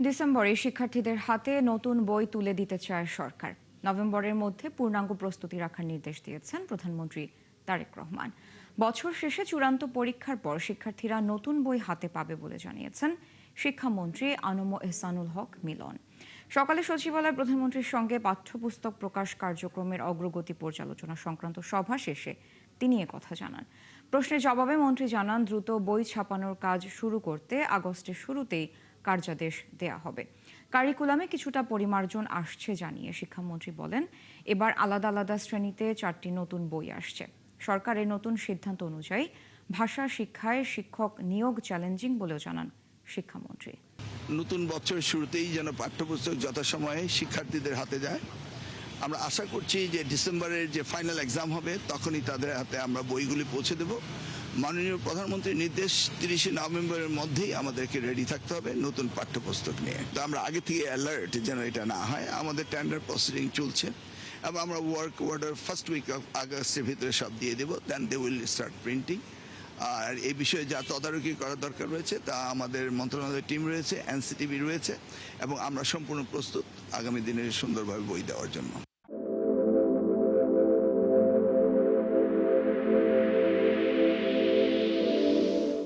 ডিসেম্বরে শিক্ষার্থীদের হাতে নতুন বই তুলে দিতে চায় সরকার। নভেম্বরের মধ্যে পূর্ণাঙ্গ প্রস্তুতি রাখার নির্দেশ দিয়েছেন প্রধানমন্ত্রী তারেক রহমান। বছর শেষে চূড়ান্ত পরীক্ষার পর শিক্ষার্থীরা নতুন বই হাতে পাবে বলে জানিয়েছেন শিক্ষামন্ত্রী আনম এহসানুল হক মিলন। সকালে সচিবালয়ে প্রধানমন্ত্রীর সঙ্গে পাঠ্যপুস্তক প্রকাশ কার্যক্রমের অগ্রগতি পর্যালোচনা সংক্রান্ত সভা শেষে তিনি কথা জানান। প্রশ্নের জবাবে মন্ত্রী জানান, দ্রুত বই ছাপানোর কাজ শুরু করতে আগস্টের শুরুতেই কার্যাদেশ দেয়া হবে। কারিকুলামে কিছুটা পরিমার্জন আসছে জানিয়ে শিক্ষামন্ত্রী বলেন, এবার আলাদা আলাদা শ্রেণীতে 4টি নতুন বই আসছে। সরকারের নতুন সিদ্ধান্ত অনুযায়ী ভাষা শিক্ষায় শিক্ষক নিয়োগ চ্যালেঞ্জিং বলেও জানান শিক্ষামন্ত্রী। নতুন বছরের শুরুতেই যেন পাঠ্যপুস্তক যথাসময়ে শিক্ষার্থীদের হাতে যায়। আমরা আশা করছি যে ডিসেম্বরের যে ফাইনাল এক্সাম হবে তখনই তাদের হাতে আমরা বইগুলি পৌঁছে দেব। মাননীয় প্রধানমন্ত্রীর নির্দেশ 30শে নভেম্বরের মধ্যেই আমাদেরকে রেডি থাকতে হবে নতুন পাঠ্যপুস্তক নিয়ে। তো আমরা আগে থেকে অ্যালার্ট যেন এটা না হয়। আমাদের টেন্ডার প্রসিডিং চলছে এবং আমরা work order first week of আগস্টের ভিতরে সব দিয়ে দেবো। Then they will start printing. আর এই বিষয়ে যা তদারকি করার দরকার রয়েছে তা আমাদের মন্ত্রণালয়ের টিম রয়েছে, এনসিটিভি রয়েছে এবং আমরা সম্পূর্ণ প্রস্তুত আগামী দিনে সুন্দরভাবে বই দেওয়ার জন্য।